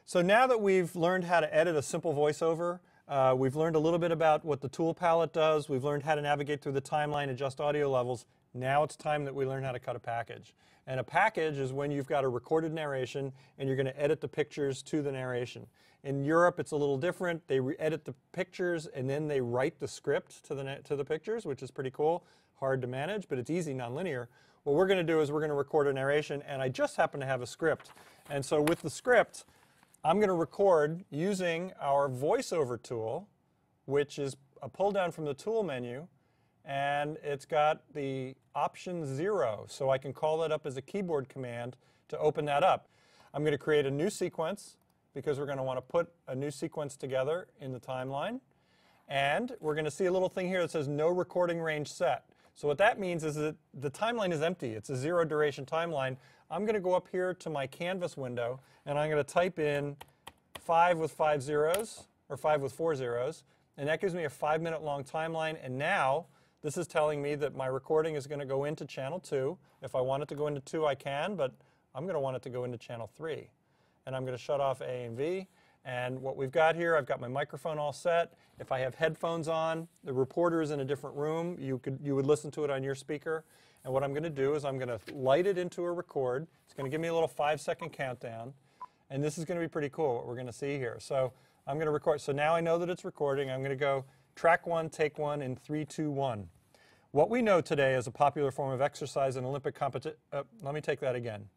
So now that we've learned how to edit a simple voiceover, we've learned a little bit about what the tool palette does, we've learned how to navigate through the timeline, adjust audio levels, now it's time that we learn how to cut a package. And a package is when you've got a recorded narration and you're going to edit the pictures to the narration. In Europe it's a little different. They edit the pictures and then they write the script to the pictures, which is pretty cool. Hard to manage, but it's easy, nonlinear. What we're going to do is we're going to record a narration, and I just happen to have a script. And so with the script, I'm going to record using our voiceover tool, which is a pull down from the tool menu, and it's got the option 0, so I can call that up as a keyboard command to open that up. I'm going to create a new sequence because we're going to want to put a new sequence together in the timeline, and we're going to see a little thing here that says no recording range set. So what that means is that the timeline is empty. It's a 0 duration timeline. I'm going to go up here to my canvas window and I'm going to type in 5 with 5 zeros, or 5 with 4 zeros, and that gives me a 5-minute long timeline. And now this is telling me that my recording is going to go into channel 2. If I want it to go into 2, I can, but I'm going to want it to go into channel 3. And I'm going to shut off A and V. And what we've got here, I've got my microphone all set. If I have headphones on, the reporter is in a different room. You would listen to it on your speaker. And what I'm going to do is I'm going to light it into a record. It's going to give me a little 5-second countdown. And this is going to be pretty cool, what we're going to see here. So I'm going to record. So now I know that it's recording. I'm going to go track 1, take 1 in 3, 2, 1. What we know today is a popular form of exercise in Olympic competition. Let me take that again.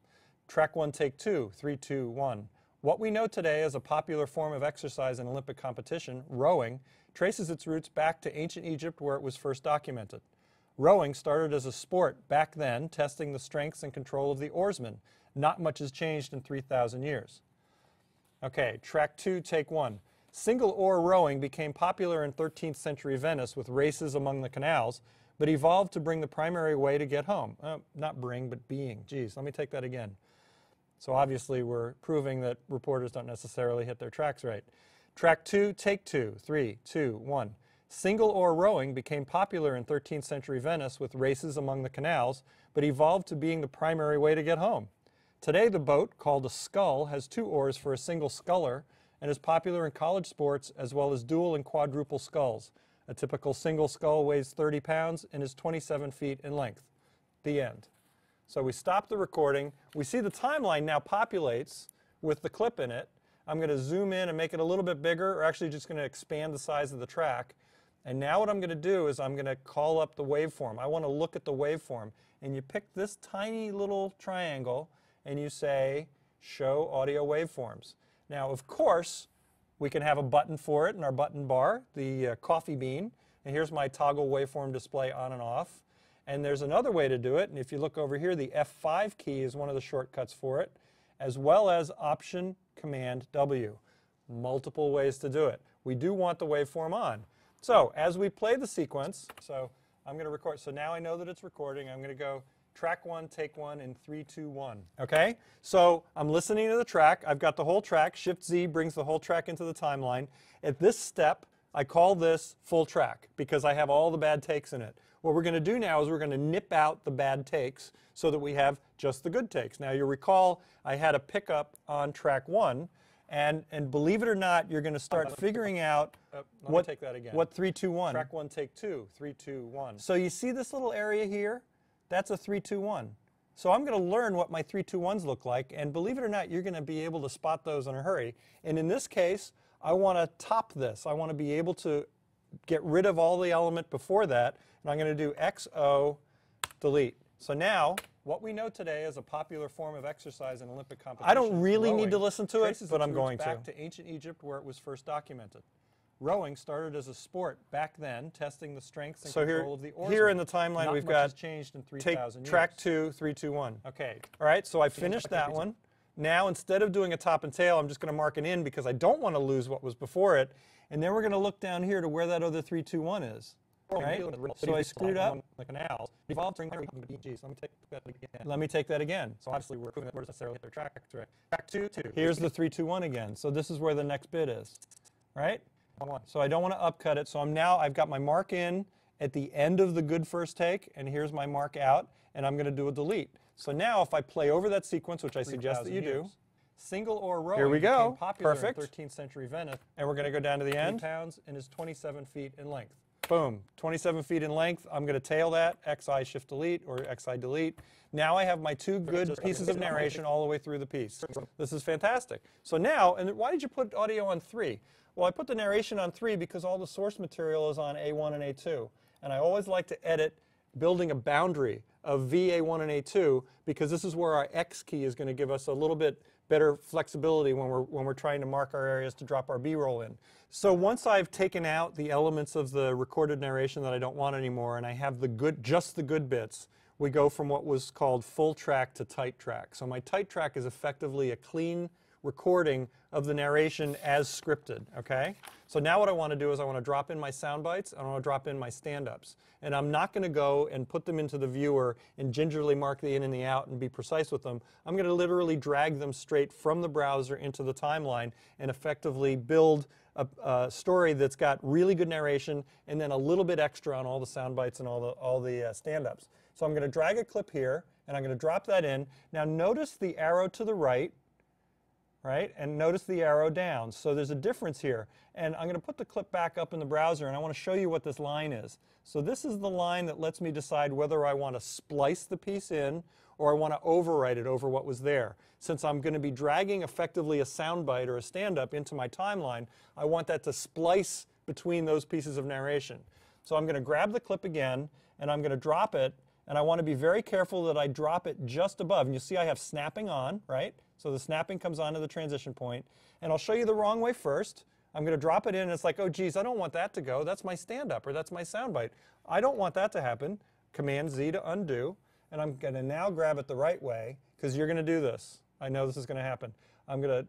Track 1, take 2, 3, 2, 1. What we know today as a popular form of exercise in Olympic competition, rowing, traces its roots back to ancient Egypt where it was first documented. Rowing started as a sport back then, testing the strengths and control of the oarsmen. Not much has changed in 3,000 years. Okay, track 2, take 1. Single oar rowing became popular in 13th century Venice with races among the canals, but evolved to bring the primary way to get home. Not bring, but being. Geez, let me take that again. So obviously we're proving that reporters don't necessarily hit their tracks right. Track 2, take 2, 3, 2, 1. Single oar rowing became popular in 13th century Venice with races among the canals, but evolved to being the primary way to get home. Today the boat, called a scull, has 2 oars for a single sculler and is popular in college sports as well as dual and quadruple sculls. A typical single scull weighs 30 pounds and is 27 feet in length. The end. So we stop the recording. We see the timeline now populates with the clip in it. I'm going to zoom in and make it a little bit bigger, or actually just going to expand the size of the track. And now what I'm going to do is I'm going to call up the waveform. I want to look at the waveform. And you pick this tiny little triangle and you say, show audio waveforms. Now, of course, we can have a button for it in our button bar, the coffee bean. And here's my toggle waveform display on and off. And there's another way to do it, and if you look over here, the F5 key is one of the shortcuts for it, as well as Option Command W. Multiple ways to do it. We do want the waveform on. So as we play the sequence, so I'm going to record. So now I know that it's recording. I'm going to go track 1, take 1 in 3, 2, 1. Okay? So I'm listening to the track. I've got the whole track. Shift-Z brings the whole track into the timeline. At this step, I call this full track because I have all the bad takes in it. What we're going to do now is we're going to nip out the bad takes so that we have just the good takes. Now you'll recall I had a pickup on track 1, and believe it or not, you're going to start figuring out what 3, 2, 1. Track 1, take 2, 3, 2, 1. So you see this little area here? That's a 3, 2, 1. So I'm going to learn what my 3, 2, 1s look like, and believe it or not, you're going to be able to spot those in a hurry. And in this case, I want to top this. I want to be able to get rid of all the element before that, and I'm going to do XO delete. So now, what we know today is a popular form of exercise in Olympic competition. I don't really need to listen to it, but I'm going to. Back to ancient Egypt where it was first documented. Rowing started as a sport back then, testing the strengths and control of the oarsmen. Here in the timeline we've got changed in 3,000 years. Track 2, 3, 2, 1. Okay. All right, so I finished that one. Now, instead of doing a top and tail, I'm just going to mark it in because I don't want to lose what was before it. And then we're going to look down here to where that other 3, 2, 1 is. Right? So I screwed up. Let me take that again. So obviously we're proving that we're necessarily hit their track. Track 2, 2. Here's the 3, 2, 1 again. So this is where the next bit is. Right? So I don't want to upcut it. So I've got my mark in at the end of the good first take, and here's my mark out, and I'm going to do a delete. So now if I play over that sequence, which I suggest that you do, Single oar rowing Here we go. became popular Perfect. in 13th century Venice. And we're going to go down to the end. 3 pounds and is 27 feet in length. Boom, 27 feet in length. I'm going to tail that, XI shift delete or XI delete. Now I have my 2 good pieces of narration all the way through the piece. This is fantastic. So now, and why did you put audio on 3? Well, I put the narration on 3 because all the source material is on A1 and A2. And I always like to edit building a boundary of VA1 and A2 because this is where our X key is going to give us a little bit better flexibility when we're trying to mark our areas to drop our B-roll in. So once I've taken out the elements of the recorded narration that I don't want anymore and I have the good, just the good bits, we go from what was called full track to tight track. So my tight track is effectively a clean recording of the narration as scripted, okay? So now what I want to do is I want to drop in my sound bites, and I want to drop in my stand-ups. And I'm not going to go and put them into the viewer and gingerly mark the in and the out and be precise with them. I'm going to literally drag them straight from the browser into the timeline and effectively build a story that's got really good narration and then a little bit extra on all the sound bites and all the stand-ups. So I'm going to drag a clip here, and I'm going to drop that in. Now notice the arrow to the right, right? And notice the arrow down. So there's a difference here. And I'm going to put the clip back up in the browser, and I want to show you what this line is. So this is the line that lets me decide whether I want to splice the piece in or I want to overwrite it over what was there. Since I'm going to be dragging effectively a soundbite or a stand-up into my timeline, I want that to splice between those pieces of narration. So I'm going to grab the clip again, and I'm going to drop it, and I want to be very careful that I drop it just above. And you see I have snapping on, right? So the snapping comes onto the transition point. And I'll show you the wrong way first. I'm going to drop it in, and it's like, oh, geez, I don't want that to go. That's my stand-up, or that's my soundbite. I don't want that to happen. Command-Z to undo. And I'm going to now grab it the right way, because you're going to do this. I know this is going to happen. I'm going to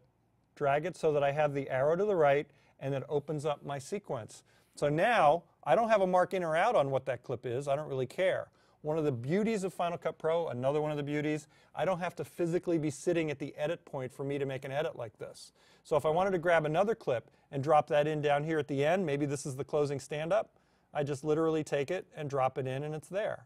drag it so that I have the arrow to the right, and it opens up my sequence. So now, I don't have a mark in or out on what that clip is. I don't really care. One of the beauties of Final Cut Pro, another one of the beauties, I don't have to physically be sitting at the edit point for me to make an edit like this. So if I wanted to grab another clip and drop that in down here at the end, maybe this is the closing stand-up, I just literally take it and drop it in, and it's there.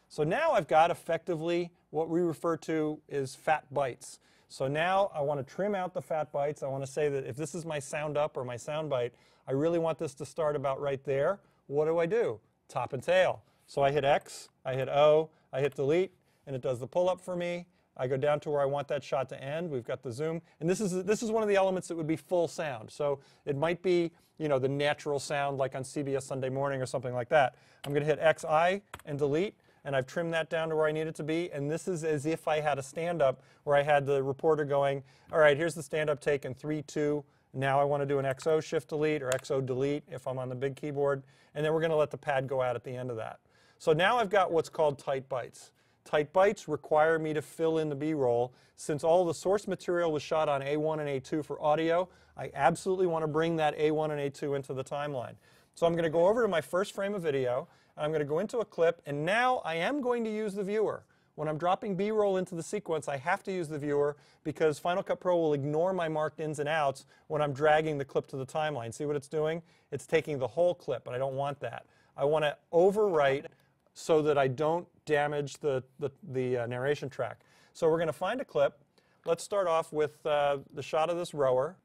So now I've got effectively what we refer to as fat bites. So now I want to trim out the fat bites. I want to say that if this is my sound up or my sound bite, I really want this to start about right there. What do? Top and tail. So I hit X, I hit O, I hit delete, and it does the pull-up for me. I go down to where I want that shot to end. We've got the zoom. And this is one of the elements that would be full sound. So it might be, you know, the natural sound like on CBS Sunday Morning or something like that. I'm going to hit XI and delete, and I've trimmed that down to where I need it to be. And this is as if I had a stand-up where I had the reporter going, all right, here's the stand-up take in 3, 2. Now I want to do an XO shift delete or XO delete if I'm on the big keyboard. And then we're going to let the pad go out at the end of that. So now I've got what's called tight bites. Tight bites require me to fill in the B-roll. Since all the source material was shot on A1 and A2 for audio, I absolutely want to bring that A1 and A2 into the timeline. So I'm going to go over to my first frame of video, and I'm going to go into a clip, and now I am going to use the viewer. When I'm dropping B-roll into the sequence, I have to use the viewer because Final Cut Pro will ignore my marked ins and outs when I'm dragging the clip to the timeline. See what it's doing? It's taking the whole clip, and I don't want that. I want to overwrite so that I don't damage the narration track. So we're going to find a clip. Let's start off with the shot of this rower.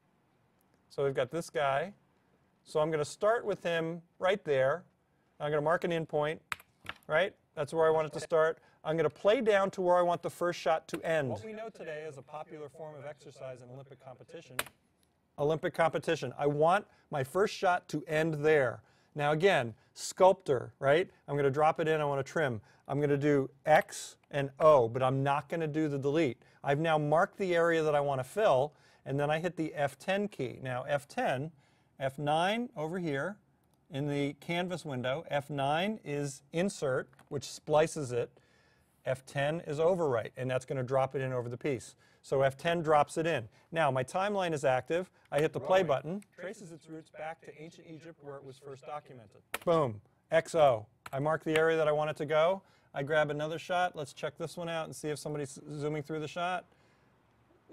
So we've got this guy. So I'm going to start with him right there. I'm going to mark an in point, right? That's where I want it to start. I'm going to play down to where I want the first shot to end. What we know today is a popular form of exercise in Olympic competition. Olympic competition. I want my first shot to end there. Now again, sculptor, right? I'm going to drop it in, I want to trim. I'm going to do X and O, but I'm not going to do the delete. I've now marked the area that I want to fill, and then I hit the F10 key. Now F10, F9 over here in the canvas window, F9 is insert, which splices it. F10 is overwrite, and that's going to drop it in over the piece. So F10 drops it in. Now my timeline is active. I hit the play button. Traces its roots back to ancient Egypt where it was first documented. Boom, XO. I mark the area that I want it to go. I grab another shot. Let's check this one out and see if somebody's zooming through the shot.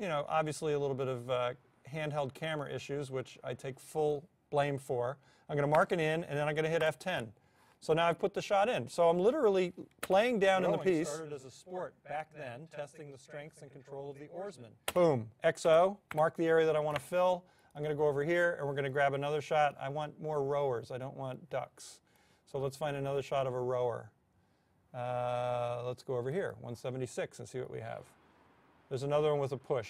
You know, obviously a little bit of handheld camera issues, which I take full blame for. I'm going to mark it in, and then I'm going to hit F10. So now I've put the shot in. So I'm literally playing down in the piece. Started as a sport back then, testing the strengths and control of the oarsman. Boom, XO, mark the area that I want to fill. I'm going to go over here and we're going to grab another shot. I want more rowers. I don't want ducks. So let's find another shot of a rower. Let's go over here, 176, and see what we have. There's another one with a push.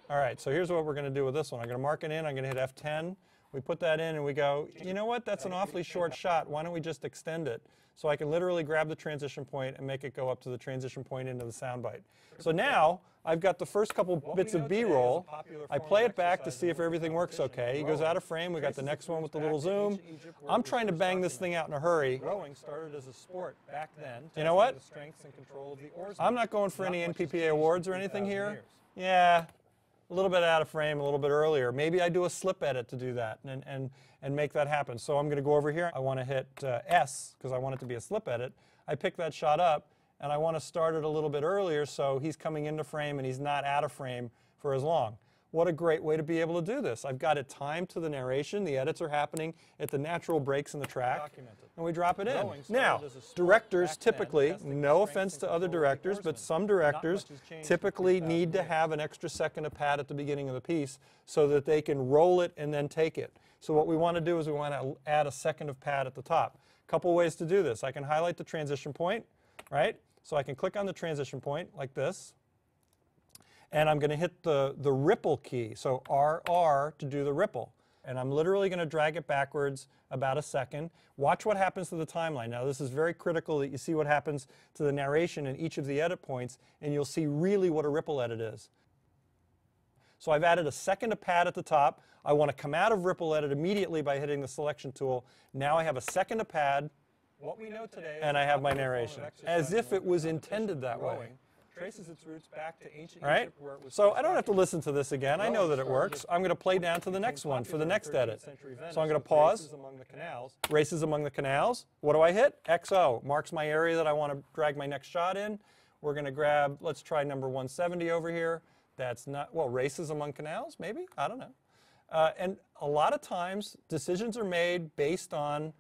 All right, so here's what we're going to do with this one. I'm going to mark it in. I'm going to hit F10. We put that in and we go, you know what, that's an awfully short shot. Why don't we just extend it? So I can literally grab the transition point and make it go up to the transition point into the soundbite. So now I've got the first couple bits of B-roll. I play it back to see if everything works okay. He goes out of frame. We got the next one with the little zoom. I'm trying to bang this thing out in a hurry. Rowing started as a sport back then. You know what? I'm not going for any NPPA awards or anything here. Yeah. A little bit out of frame, a little bit earlier. Maybe I do a slip edit to do that and make that happen. So I'm going to go over here. I want to hit S because I want it to be a slip edit. I pick that shot up and I want to start it a little bit earlier so he's coming into frame and he's not out of frame for as long. What a great way to be able to do this. I've got it timed to the narration. The edits are happening at the natural breaks in the track. And we drop it in. Now, directors typically, no offense to other directors, but some directors typically need to have an extra second of pad at the beginning of the piece so that they can roll it and then take it. So what we want to do is we want to add a second of pad at the top. A couple ways to do this. I can highlight the transition point, right? So I can click on the transition point like this. And I'm going to hit the ripple key, so RR to do the ripple. And I'm literally going to drag it backwards about a second. Watch what happens to the timeline. Now this is very critical that you see what happens to the narration in each of the edit points, and you'll see really what a ripple edit is. So I've added a second of pad at the top. I want to come out of ripple edit immediately by hitting the selection tool. Now I have a second of pad, what we know today, and I have my narration, as if it was intended that way. Traces its roots back to ancient Egypt, where it was so I don't have to listen to this again. I know that it works. I'm going to play down to the next one for the next edit. So I'm going to pause. Races among the canals. What do I hit? XO. Marks my area that I want to drag my next shot in. We're going to grab, let's try number 170 over here. That's not, well, races among canals, maybe? I don't know. And a lot of times, decisions are made based on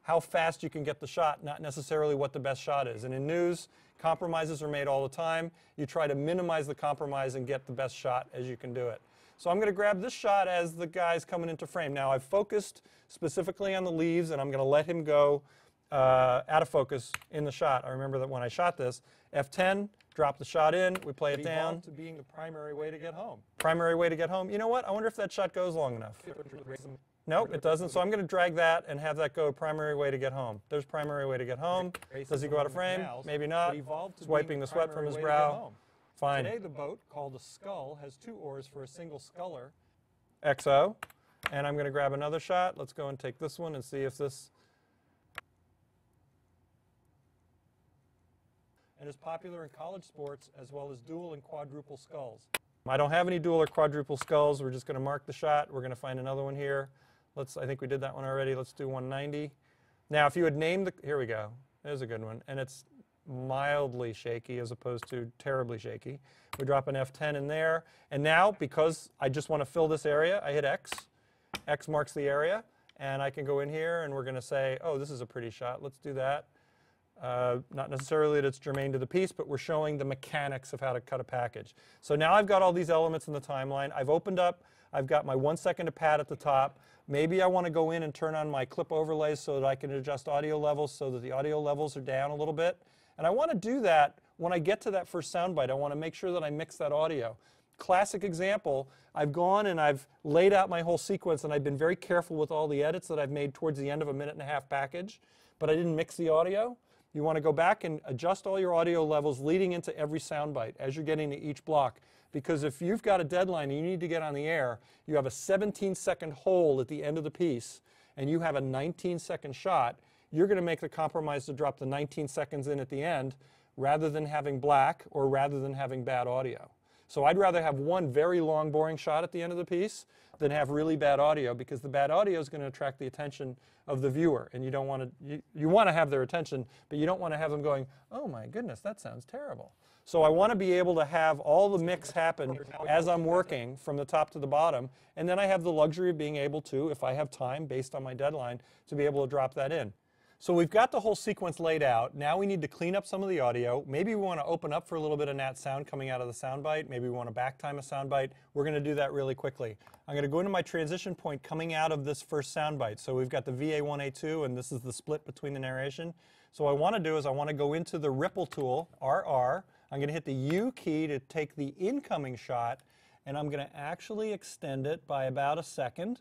how fast you can get the shot, not necessarily what the best shot is. And in news, compromises are made all the time. You try to minimize the compromise and get the best shot as you can do it. So I'm going to grab this shot as the guy's coming into frame. Now I've focused specifically on the leaves and I'm going to let him go out of focus in the shot. I remember that when I shot this, F10, drop the shot in, we play it down. To being the primary way to get home. Primary way to get home. You know what? I wonder if that shot goes long enough. Nope, it doesn't. So I'm going to drag that and have that go primary way to get home. There's primary way to get home. Does he go out of frame? Maybe not. He's wiping the sweat from his brow. Fine. Today the boat, called a scull, has 2 oars for a single sculler. XO. And I'm going to grab another shot. Let's go and take this one and see if this... And is popular in college sports as well as dual and quadruple sculls. I don't have any dual or quadruple sculls. We're just going to mark the shot. We're going to find another one here. I think we did that one already. Let's do 190. Now, if you had named the, here we go. There's a good one. And it's mildly shaky as opposed to terribly shaky. We drop an F10 in there. And now, because I just want to fill this area, I hit X. X marks the area. And I can go in here and we're going to say, oh, this is a pretty shot. Let's do that. Not necessarily that it's germane to the piece, but we're showing the mechanics of how to cut a package. So now I've got all these elements in the timeline. I've opened up. I've got my 1 second of pad at the top. Maybe I want to go in and turn on my clip overlays so that I can adjust audio levels so that the audio levels are down a little bit. And I want to do that when I get to that first soundbite. I want to make sure that I mix that audio. Classic example, I've gone and I've laid out my whole sequence and I've been very careful with all the edits that I've made towards the end of a 1.5-minute package, but I didn't mix the audio. You want to go back and adjust all your audio levels leading into every soundbite as you're getting to each block. Because if you've got a deadline and you need to get on the air, you have a 17-second hole at the end of the piece, and you have a 19-second shot, you're going to make the compromise to drop the 19 seconds in at the end rather than having black or rather than having bad audio. So I'd rather have one very long, boring shot at the end of the piece than have really bad audio, because the bad audio is going to attract the attention of the viewer, and you don't want to, you want to have their attention, but you don't want to have them going, oh my goodness, that sounds terrible. So I want to be able to have all the mix happen as I'm working from the top to the bottom, and then I have the luxury of being able to, if I have time based on my deadline, to be able to drop that in. So we've got the whole sequence laid out. Now we need to clean up some of the audio. Maybe we want to open up for a little bit of nat sound coming out of the soundbite. Maybe we want to backtime a soundbite. We're going to do that really quickly. I'm going to go into my transition point coming out of this first soundbite. So we've got the VA1, A2, and this is the split between the narration. So what I want to do is I want to go into the ripple tool, RR. I'm going to hit the U key to take the incoming shot, and I'm going to actually extend it by about a second.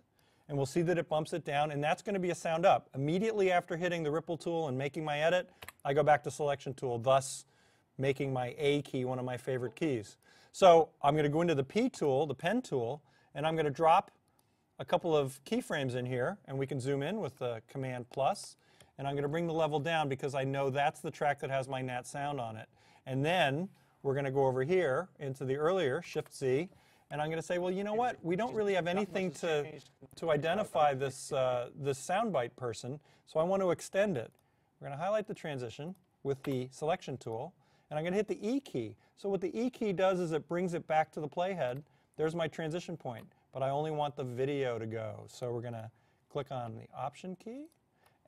And we'll see that it bumps it down, and that's going to be a sound up. Immediately after hitting the ripple tool and making my edit, I go back to selection tool, thus making my A key one of my favorite keys. So I'm going to go into the P tool, the pen tool, and I'm going to drop a couple of keyframes in here, and we can zoom in with the Command plus, and I'm going to bring the level down because I know that's the track that has my nat sound on it. And then we're going to go over here into the earlier, Shift Z, and I'm going to say, well, you know what? We don't really have anything to identify this, this soundbite person, so I want to extend it. We're going to highlight the transition with the selection tool, and I'm going to hit the E key. So what the E key does is it brings it back to the playhead. There's my transition point, but I only want the video to go. So we're going to click on the Option key,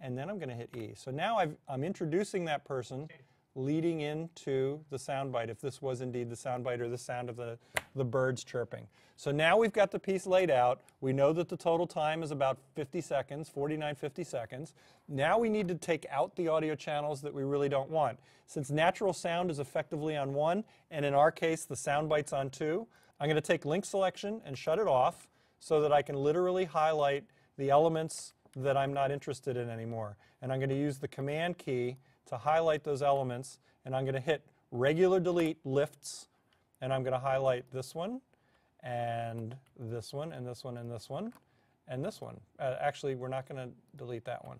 and then I'm going to hit E. So now I'm introducing that person leading into the soundbite, if this was indeed the soundbite or the sound of the birds chirping. So now we've got the piece laid out. We know that the total time is about 50 seconds, 49, 50 seconds. Now we need to take out the audio channels that we really don't want. Since natural sound is effectively on 1, and in our case the soundbite's on 2, I'm going to take link selection and shut it off so that I can literally highlight the elements that I'm not interested in anymore. And I'm going to use the Command key to highlight those elements, and I'm going to hit regular delete lifts, and I'm going to highlight this one, and this one, and this one, and this one, and this one. Actually, we're not going to delete that one.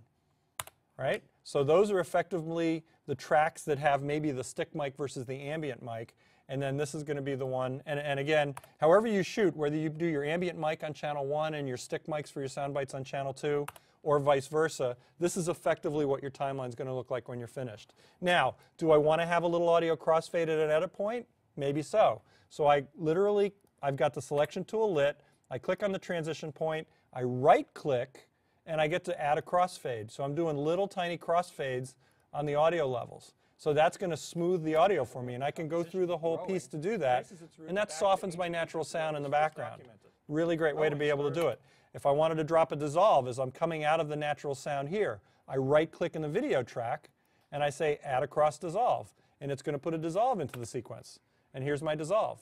Right? So those are effectively the tracks that have maybe the stick mic versus the ambient mic, and then this is going to be the one, and again, however you shoot, whether you do your ambient mic on channel 1 and your stick mics for your sound bites on channel 2, or vice versa, this is effectively what your timeline is going to look like when you're finished. Now, do I want to have a little audio crossfade at an edit point? Maybe so. So I've got the selection tool lit, I click on the transition point, I right click, and I get to add a crossfade. So I'm doing little tiny crossfades on the audio levels. So that's going to smooth the audio for me, and I can go through the whole piece to do that, and that softens my natural sound in the background. Really great way to be able to do it. If I wanted to drop a dissolve as I'm coming out of the natural sound here, I right-click in the video track, and I say Add Across Dissolve, and it's going to put a dissolve into the sequence. And here's my dissolve.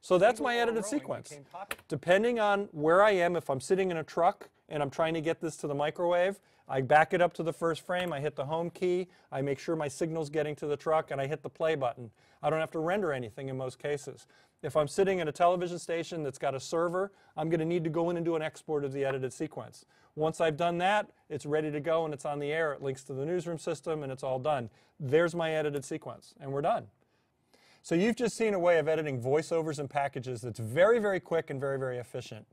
So that's my edited sequence. Depending on where I am, if I'm sitting in a truck and I'm trying to get this to the microwave, I back it up to the first frame, I hit the home key, I make sure my signal's getting to the truck, and I hit the play button. I don't have to render anything in most cases. If I'm sitting in a television station that's got a server, I'm going to need to go in and do an export of the edited sequence. Once I've done that, it's ready to go and it's on the air. It links to the newsroom system and it's all done. There's my edited sequence, and we're done. So you've just seen a way of editing voiceovers and packages that's very, very quick and very, very efficient.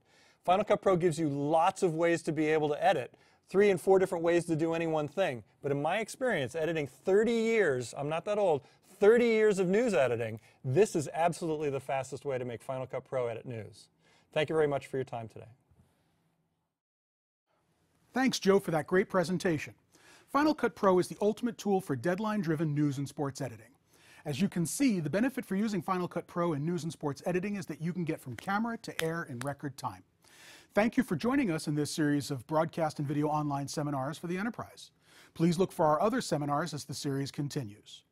Final Cut Pro gives you lots of ways to be able to edit. 3 and 4 different ways to do any one thing. But in my experience, editing 30 years, I'm not that old, 30 years of news editing, this is absolutely the fastest way to make Final Cut Pro edit news. Thank you very much for your time today. Thanks, Joe, for that great presentation. Final Cut Pro is the ultimate tool for deadline-driven news and sports editing. As you can see, the benefit for using Final Cut Pro in news and sports editing is that you can get from camera to air in record time. Thank you for joining us in this series of broadcast and video online seminars for the enterprise. Please look for our other seminars as the series continues.